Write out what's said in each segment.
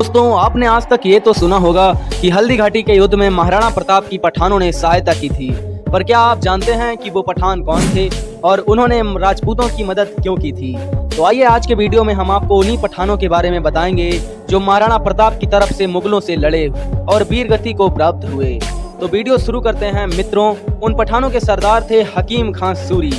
दोस्तों, आपने आज तक ये तो सुना होगा कि हल्दी घाटी के युद्ध में महाराणा प्रताप की पठानों ने सहायता की थी। पर क्या आप जानते हैं कि वो पठान कौन थे और उन्होंने राजपूतों की मदद क्यों की थी? तो आइए आज के वीडियो में हम आपको उन्हीं पठानों के बारे में बताएंगे जो महाराणा प्रताप की तरफ से मुगलों से लड़े और वीरगति को प्राप्त हुए। तो वीडियो शुरू करते हैं मित्रों। उन पठानों के सरदार थे हकीम खां सूरी।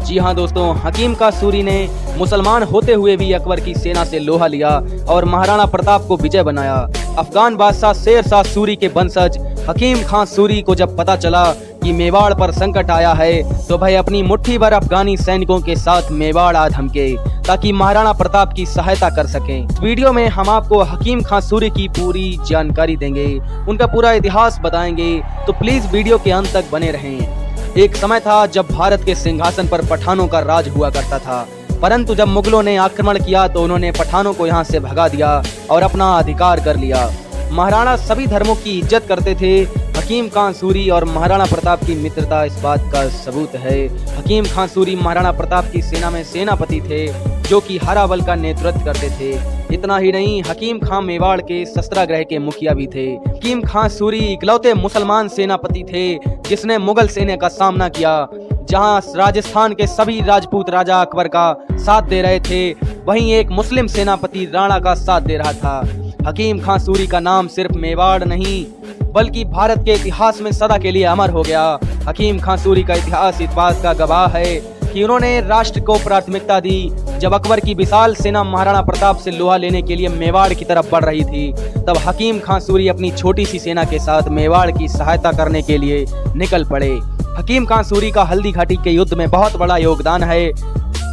जी हाँ दोस्तों, हकीम खां सूरी ने मुसलमान होते हुए भी अकबर की सेना से लोहा लिया और महाराणा प्रताप को विजय बनाया। अफगान बादशाह शेर शाह सूरी के वंशज हकीम खां सूरी को जब पता चला कि मेवाड़ पर संकट आया है तो भाई अपनी मुट्ठी भर अफगानी सैनिकों के साथ मेवाड़ आ धमके ताकि महाराणा प्रताप की सहायता कर सकें। इस वीडियो में हम आपको हकीम खां सूरी की पूरी जानकारी देंगे, उनका पूरा इतिहास बताएंगे, तो प्लीज वीडियो के अंत तक बने रहें। एक समय था जब भारत के सिंहासन पर पठानों का राज हुआ करता था, परंतु जब मुगलों ने आक्रमण किया तो उन्होंने पठानों को यहाँ से भगा दिया और अपना अधिकार कर लिया। महाराणा सभी धर्मों की इज्जत करते थे। हकीम खां सूरी और महाराणा प्रताप की मित्रता इस बात का सबूत है। हकीम खां सूरी महाराणा प्रताप की सेना में सेनापति थे जो कि हरावल का नेतृत्व करते थे। इतना ही नहीं, हकीम खां मेवाड़ के शस्त्राग्रह के मुखिया भी थे। हकीम खां सूरी इकलौते मुसलमान सेनापति थे जिसने मुगल सेना का सामना किया। जहां राजस्थान के सभी राजपूत राजा अकबर का साथ दे रहे थे, वहीं एक मुस्लिम सेनापति राणा का साथ दे रहा था। हकीम खां सूरी का नाम सिर्फ मेवाड़ नहीं बल्कि भारत के इतिहास में सदा के लिए अमर हो गया। हकीम खां सूरी का इतिहास इस बात का गवाह है कि उन्होंने राष्ट्र को प्राथमिकता दी। जब अकबर की विशाल सेना महाराणा प्रताप से लोहा लेने के लिए मेवाड़ की तरफ बढ़ रही थी, तब हकीम खां सूरी अपनी छोटी सी सेना के साथ मेवाड़ की सहायता करने के लिए निकल पड़े। हकीम खां सूरी का हल्दी घाटी के युद्ध में बहुत बड़ा योगदान है।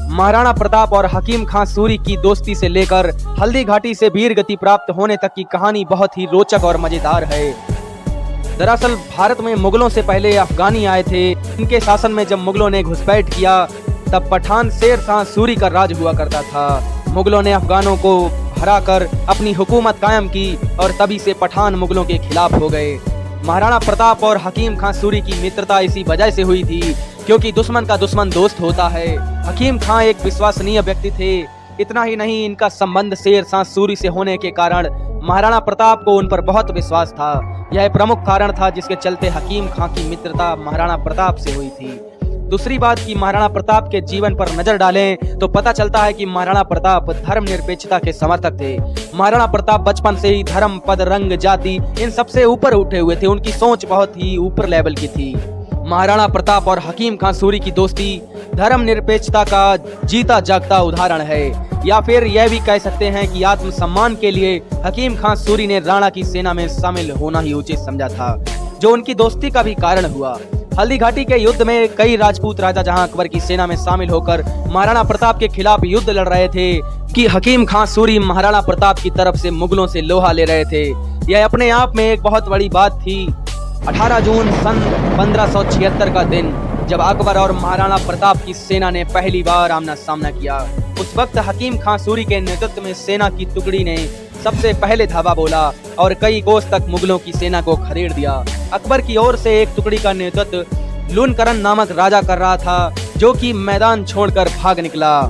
महाराणा प्रताप और हकीम खां सूरी की दोस्ती से लेकर हल्दी घाटी से वीर गति प्राप्त होने तक की कहानी बहुत ही रोचक और मजेदार है। दरअसल भारत में मुगलों से पहले अफगानी आए थे। इनके शासन में जब मुगलों ने घुसपैठ किया तब पठान शेर शाह सूरी का राज हुआ करता था। मुगलों ने अफगानों को हराकर अपनी हुकूमत कायम की और तभी से पठान मुगलों के खिलाफ हो गए। महाराणा प्रताप और हकीम खां सूरी की मित्रता इसी वजह से हुई थी क्योंकि दुश्मन का दुश्मन दोस्त होता है। हकीम खां एक विश्वसनीय व्यक्ति थे। इतना ही नहीं, इनका संबंध शेर शाह सूरी से होने के कारण महाराणा प्रताप को उन पर बहुत विश्वास था। यह प्रमुख कारण था जिसके चलते हकीम खां की मित्रता महाराणा प्रताप से हुई थी। दूसरी बात कि महाराणा प्रताप के जीवन पर नजर डालें तो पता चलता है कि महाराणा प्रताप धर्मनिरपेक्षता के समर्थक थे। महाराणा प्रताप बचपन से ही धर्म, पद, रंग, जाति इन सबसे ऊपर उठे हुए थे। उनकी सोच बहुत ही ऊपर लेवल की थी। महाराणा प्रताप और हकीम खां सूरी की दोस्ती धर्मनिरपेक्षता का जीता जागता उदाहरण है, या फिर यह भी कह सकते हैं कि आत्मसम्मान के लिए हकीम खां सूरी ने राणा की सेना में शामिल होना ही उचित समझा था, जो उनकी दोस्ती का भी कारण हुआ। हल्दी घाटी के युद्ध में कई राजपूत राजा जहां अकबर की सेना में शामिल होकर महाराणा प्रताप के खिलाफ युद्ध लड़ रहे थे कि हकीम खां सूरी महाराणा प्रताप की तरफ से मुगलों से लोहा ले रहे थे। यह अपने आप में एक बहुत बड़ी बात थी। 18 जून सन 1576 का दिन जब अकबर और महाराणा प्रताप की सेना ने पहली बार आमना सामना किया, उस वक्त हकीम खां सूरी के नेतृत्व में सेना की टुकड़ी ने सबसे पहले धावा बोला और कई कोस तक मुगलों की सेना को खदेड़ दिया। अकबर की ओर से एक टुकड़ी का नेतृत्व लूनकरण नामक राजा कर रहा था, जो कि मैदान छोड़कर भाग निकला।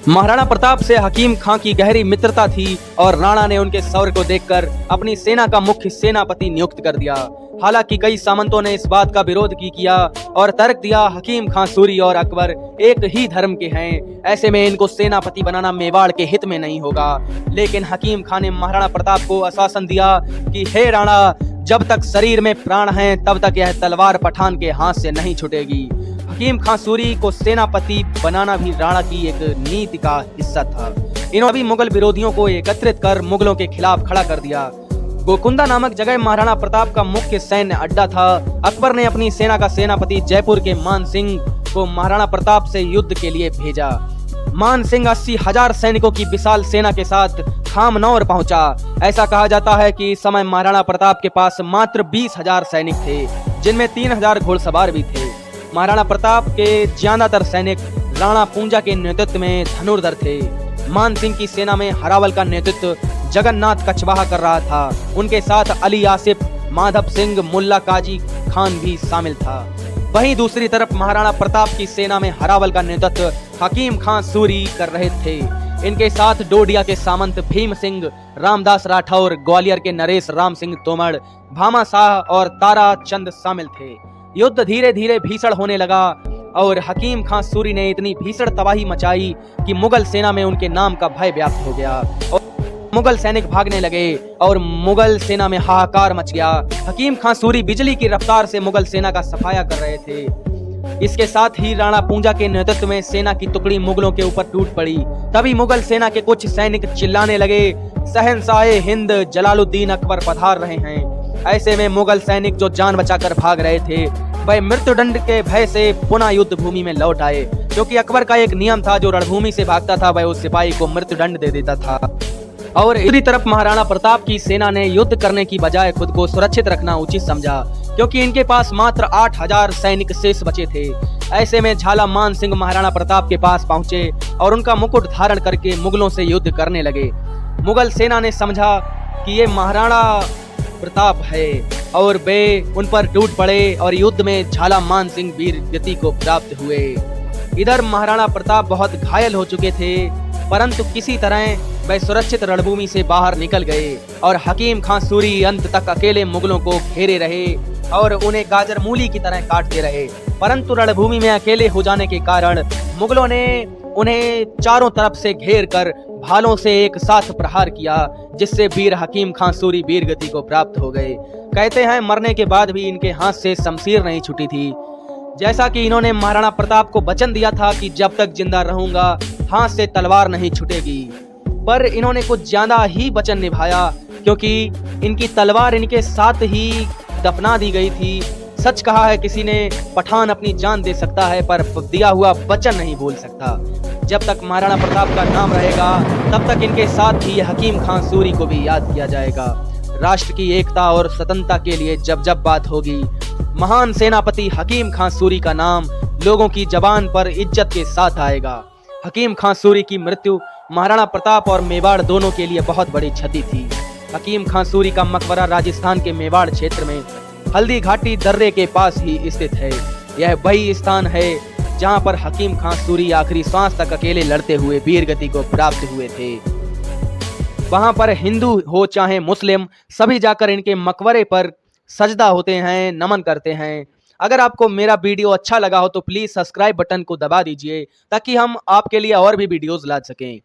महाराणा प्रताप से हकीम खां की गहरी मित्रता थी और राणा ने उनके शौर्य को देखकर अपनी सेना का मुख्य सेनापति नियुक्त कर दिया। हालांकि कई सामंतों ने इस बात का विरोध किया और तर्क दिया हकीम खां सूरी और अकबर एक ही धर्म के हैं, ऐसे में इनको सेनापति बनाना मेवाड़ के हित में नहीं होगा। लेकिन हकीम खां ने महाराणा प्रताप को आश्वासन दिया कि हे राणा, जब तक शरीर में प्राण हैं तब तक यह तलवार पठान के हाथ से नहीं छूटेगी। हकीम खां सूरी को सेनापति बनाना भी राणा की एक नीति का हिस्सा था। इन्होंने भी मुगल विरोधियों को एकत्रित कर मुगलों के खिलाफ खड़ा कर दिया। गोकुंदा नामक जगह महाराणा प्रताप का मुख्य सैन्य अड्डा था। अकबर ने अपनी सेना का सेनापति जयपुर के मान सिंह को महाराणा प्रताप से युद्ध के लिए भेजा। मान सिंह 80,000 सैनिकों की विशाल सेना के साथ खामनौर पहुंचा। ऐसा कहा जाता है कि इस समय महाराणा प्रताप के पास मात्र 20,000 सैनिक थे, जिनमें 3,000 घुड़सवार भी थे। महाराणा प्रताप के ज्यादातर सैनिक राणा पूंजा के नेतृत्व में धनुर्धर थे। मान सिंह की सेना में हरावल का नेतृत्व जगन्नाथ कछवाहा कर रहा था। उनके साथ अली आसिफ, माधव सिंह, मुल्ला काजी खान भी शामिल था। वहीं दूसरी तरफ महाराणा प्रताप की सेना में हरावल का नेतृत्व हकीम खां सूरी कर रहे थे। इनके साथ डोडिया के सामंत भीम सिंह, रामदास राठौर, ग्वालियर के नरेश राम सिंह तोमर, भामा शाह और तारा चंद शामिल थे। युद्ध धीरे धीरे भीषण होने लगा और हकीम खां सूरी ने इतनी भीषण तबाही मचाई कि मुगल सेना में उनके नाम का भय व्याप्त हो गया और मुगल सैनिक भागने लगे और मुगल सेना में हाहाकार मच गया। हकीम खां सूरी बिजली की रफ्तार से मुगल सेना का सफाया कर रहे थे। इसके साथ ही राणा पूंजा के नेतृत्व में सेना की टुकड़ी मुगलों के ऊपर टूट पड़ी। तभी मुगल सेना के कुछ सैनिक चिल्लाने लगे, शहंशाहे हिंद जलालुद्दीन अकबर पधार रहे हैं। ऐसे में मुगल सैनिक जो जान बचाकर भाग रहे थे वह मृत्युदंड के भय से पुनः युद्ध भूमि में लौट आए, क्योंकि अकबर का एक नियम था, जो रणभूमि से भागता था वह उस सिपाही को मृत्युदंड दे देता था। और दूसरी तरफ महाराणा प्रताप की सेना ने युद्ध करने की बजाय खुद को सुरक्षित रखना उचित समझा, क्योंकि इनके पास मात्र 8000 सैनिक शेष बचे थे। ऐसे में झाला मान सिंह महाराणा प्रताप के पास पहुंचे और उनका मुकुट धारण करके मुगलों से युद्ध करने लगे। मुगल सेना ने समझा कि ये महाराणा प्रताप है और वे उन पर टूट पड़े और युद्ध में झाला मान सिंह वीर गति को प्राप्त हुए। इधर महाराणा प्रताप बहुत घायल हो चुके थे, परंतु किसी तरह वे सुरक्षित रणभूमि से बाहर निकल गए और हकीम खां सूरी अंत तक अकेले मुगलों को घेरे रहे और उन्हें गाजर मूली की तरह काटते रहे। परंतु रणभूमि में अकेले हो जाने के कारण मुगलों ने उन्हें चारों तरफ से घेर कर भालों से एक साथ प्रहार किया, जिससे वीर हकीम खां सूरी वीर गति को प्राप्त हो गए। कहते हैं मरने के बाद भी इनके हाथ से शमशीर नहीं छूटी थी, जैसा कि इन्होंने महाराणा प्रताप को वचन दिया था कि जब तक जिंदा रहूंगा हाथ से तलवार नहीं छूटेगी। पर इन्होंने कुछ ज्यादा ही वचन निभाया, क्योंकि इनकी तलवार इनके साथ ही दफना दी गई थी। सच कहा है किसी ने, पठान अपनी जान दे सकता है पर दिया हुआ वचन नहीं भूल सकता। जब तक महाराणा प्रताप का नाम रहेगा तब तक इनके साथ ही हकीम खां सूरी को भी याद किया जाएगा। राष्ट्र की एकता और स्वतंत्रता के लिए जब जब बात होगी, महान सेनापति हकीम खां सूरी का नाम लोगों की जबान पर इज्जत के साथ आएगा। हकीम खां सूरी की मृत्यु महाराणा प्रताप और मेवाड़ दोनों के लिए बहुत बड़ी क्षति थी। हकीम खां सूरी का मकबरा राजस्थान के मेवाड़ क्षेत्र में हल्दी घाटी दर्रे के पास ही स्थित है। यह वही स्थान है जहां पर हकीम खां सूरी आखिरी सांस तक अकेले लड़ते हुए वीर गति को प्राप्त हुए थे। वहां पर हिंदू हो चाहे मुस्लिम, सभी जाकर इनके मकबरे पर सजदा होते हैं, नमन करते हैं। अगर आपको मेरा वीडियो अच्छा लगा हो तो प्लीज सब्सक्राइब बटन को दबा दीजिए, ताकि हम आपके लिए और भी वीडियोस ला सकें।